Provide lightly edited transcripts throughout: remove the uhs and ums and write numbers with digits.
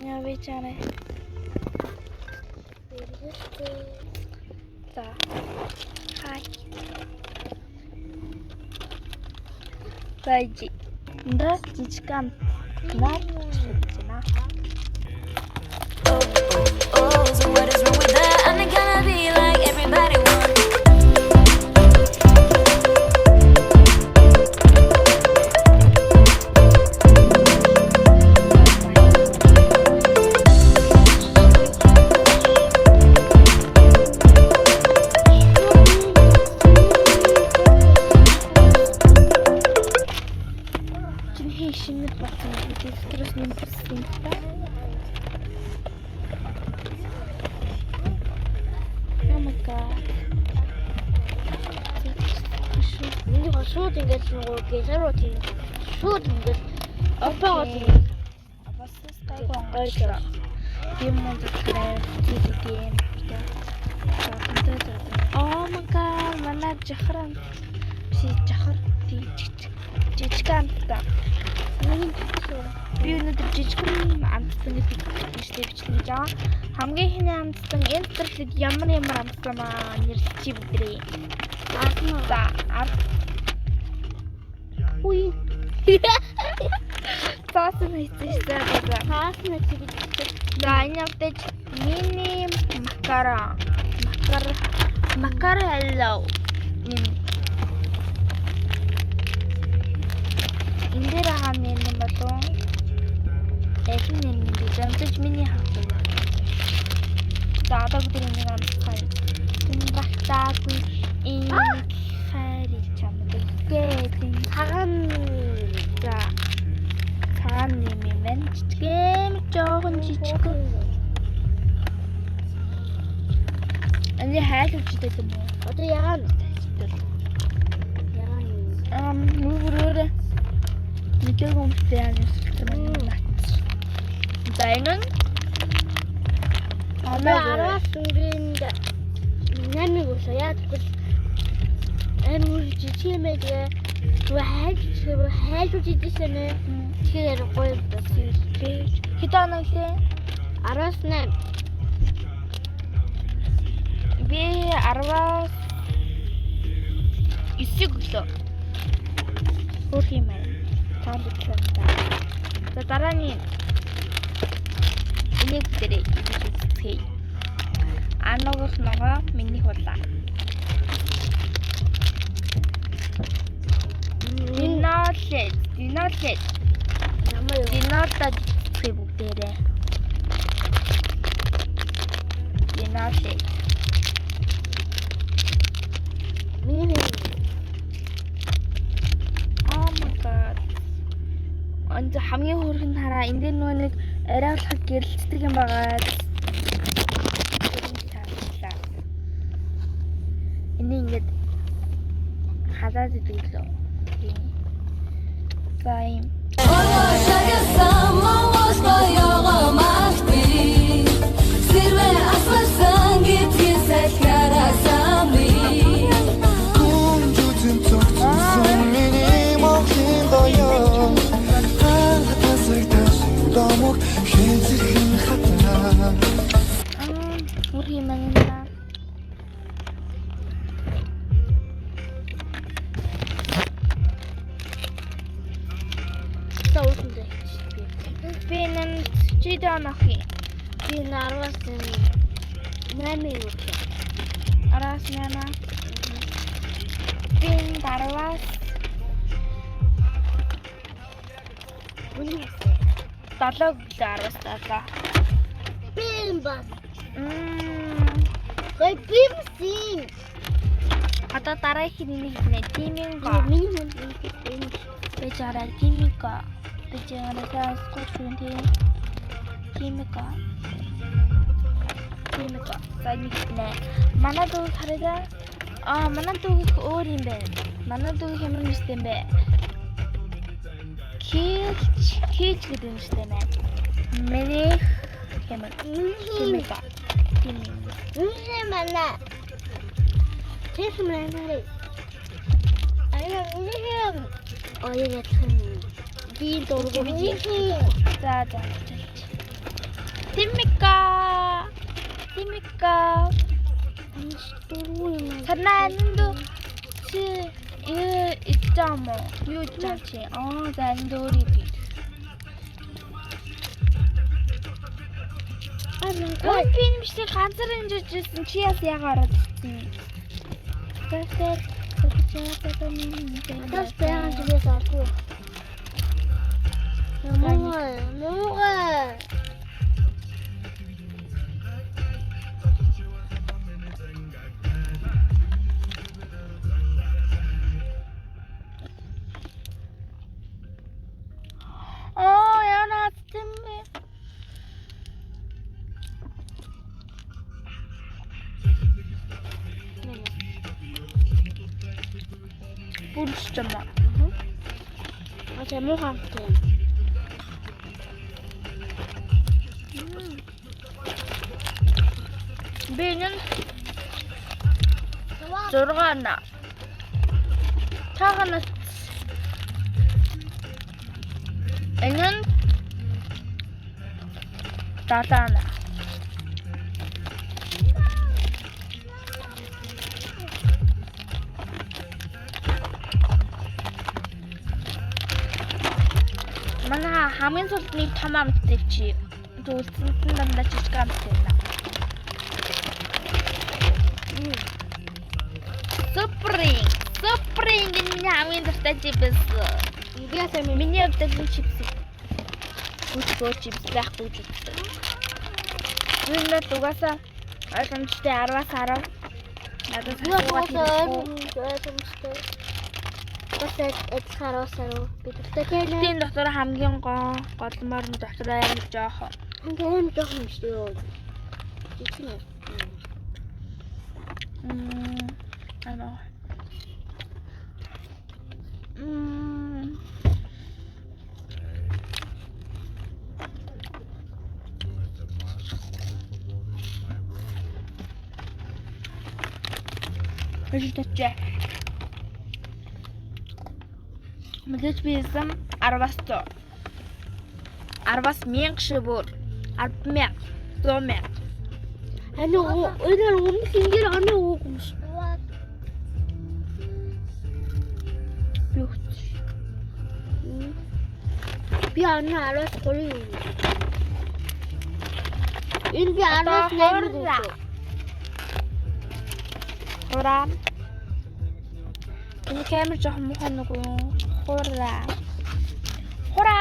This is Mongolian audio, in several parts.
Явъя. За. Хай. Байжи. Да, жижигхан наад чина. Oh, so what is wrong with that? I'm not gonna be like everybody wants. Шинэ болсон гэдэг стресс нэмсэн та. Oh my god. Миний шууд ингэж нөгөө гэрээр тийм шууд ингэж опоогоо тийм Аваас тайгон гойроо. Юм мод тэрэг тийм. Oh my god, манай жахран чи жахар жижигхан та. Би өнөөдөр жижигхэн амтсан гэдэг бичлэг гэж байгаа. Хамгийн ихний амтсан энэ төрлөг ямар амтсан маа нэрч бүгдрээ. За, Уй. Цаасан хийчихсэн. цаасан хийчих. За, энэ авдаж мини макара hello. Энэ дээр хаана юм болов? Эхний юм би замтаж миний хавтав. За, одоо бид энэ амтсан. Энэ багтаагүй энэ хайр чамд гэдэг цагаан за цагаан юм байна. Жижигэн жоохон жижиг. Эний хайлуулж идэв юм уу? Одоо яагаад Нүрээр нэг юмтай яасан юм. За энэ араас үрэнд нэмиг ус яад гэл амир жижигмэгээ хайлуулж идсэн ээ. Тэгэхээр гоё байсан. Хитаа нэлээ. Араас нэм Би 10-аас 9 өглөө. Хөрх юм аа. Таалагдсан та. За дараа нь энийг дээрээ үзье. Аногох ногоо миний хулаа. Диноолээ. Диноолта зүгтээ бүгдээрээ. Диноолээ. Oh my god. Энд хамгийн хөөрхөн хараа энэ дээр нөгөө нэг арай болох гэрэлцдэг юм байгаа. Энэ ингээд халаад идэг лөө. За юм. Чидонохи. би нарвас нэмиг ус. Араас яна. Пин дарвас. Үний Долог дарвас таа. бим бас. Гой бимсин. Одоо дараагийн нэг нэ тиминг го. Миний мөн бим. Бежара тиминг го. Бежара скотчүн тиминг го. За нэг нэ. Манай дүү хараа. Манай дүү өөр юм байна. Манай дүү хэмрэн нэстэй юм бэ. Кич гэдэг юм шиг байна. Миний хэмрэн. Тиминг го. Үгүй мана. Тэс мэнэ. Аяа яах вэ? Би дөрөв. За. Timika. Санаанд чи ичаам уу? Юу ичаам чи? За энэ дөөрий би. Ой би юм шиг ганцаар инжижсэн чи яагаад ирсэн? Тэсэр Тас бяхан живээс авахгүй. Муугаа. яна тэмээ. Бүрчмэ. Ачаа муугаа гэх. Бинэн 6 Тагнаас энэ 7 Манай хамгийн сүүлд нэг том амттай чи зүйлсэнд нь дандаа жижиг амттай байна. Спринг энэ хамгийн дуртай чипс. Яасан Миний өвдөг чипс. Үгүй чипс байхгүй ч үгүй. Үнэхээр угаасаа ойлгомжтой 10-аас 10. Надад ойлгомжтой. Басаа эцхароосаа бидтэй тийм. тийм доктор хамгийн голмоор нь доктор аим жоох. Ингээд жоох юм шүү дээ. Жичнэ. Ano. Resultatje. Мэдээж би эзэм 10-аас 100. 10-аас 1000 шибүр. 10,000. 100,000. Өнөр өмнөх ингээд уу юм шиг. Би араас 3 юм. Энэ би араас 8 юм. Урам. Энэ камер жоох муухай нүггүй юу? Хура.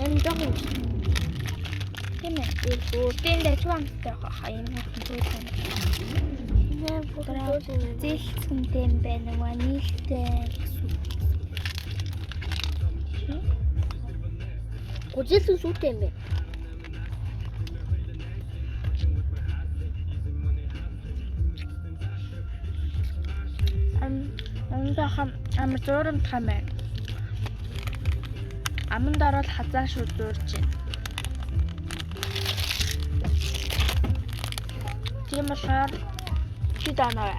Энэ жоох юм. Тийм ээ. Үстэй дээр чуамтай хаяа юм хэлсэн. Зэлцэнтэй юм байна уу? Нийлтэй гэсэн. Гүжэлсэн сүртэй юм бэ? Амар зуурам тамаа. Аманд ороод хазаа шүү зуурж байна. Тийм болохоор чи данаа.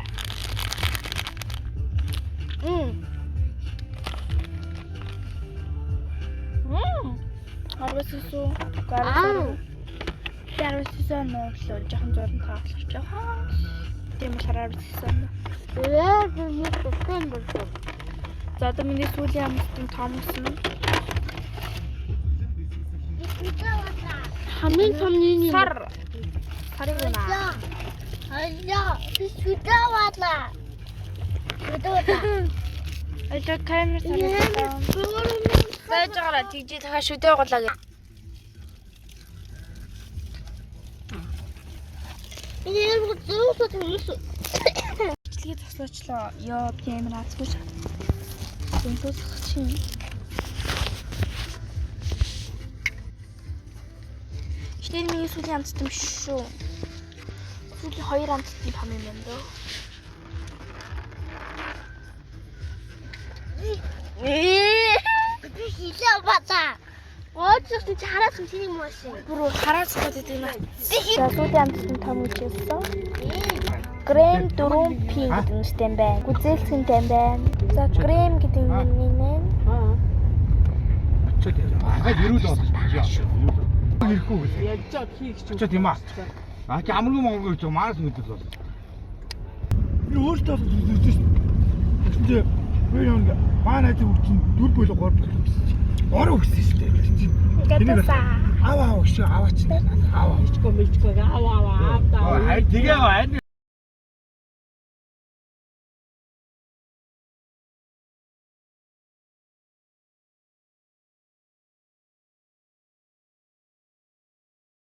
Арвасису. Арвасису нуурлуу жоохон зурн тааглах жоохон. Тийм болохоор арвасису. Нэг төвтэй болов. За одоо миний сүүлийн амтын томсон. Хамгийн том нэг юм. Сарыг байна. Би сүдаваалаа. Ажиг камер сарыг. Байж байгаа тийж дахиад шүдээ гоолаа гэ. Энэ зөвхөн төлөв. Бичлэгээ зогсоочлоо. Йоо камер аацгүй шат. Тэнцэх чинь. Иштэр миний сүүлийн амттай юм шүү. Сүүлийн 2 амттай том юм байна дөө. Би хийлээ бацаа. Ооцох чи хараас юм тийм машин. Бүр хараас гэдэг юм аа. За сүүлийн амттай том үжсэн. Грэм 4P гэдэг нэртэй юм байна. Гүзээлцэнтэй юм байна. За грэм гэдэг нь нэ. Ахад ирүүл бол ирэхгүй гэсэн. Яаж чад хийх ч Ч тийм аа. А чи амруу монгол гэж маас мэдэл бол. Би өөртөө үзэж шүү. Тэгтээ би нэг манай зүгт 4 болоо 3 болоо гэсэн чи. Ороо өгсөн шүү дээ. Гэтээ Аваа өгшөө аваач. Аваа. мичко аваа. Тэгээ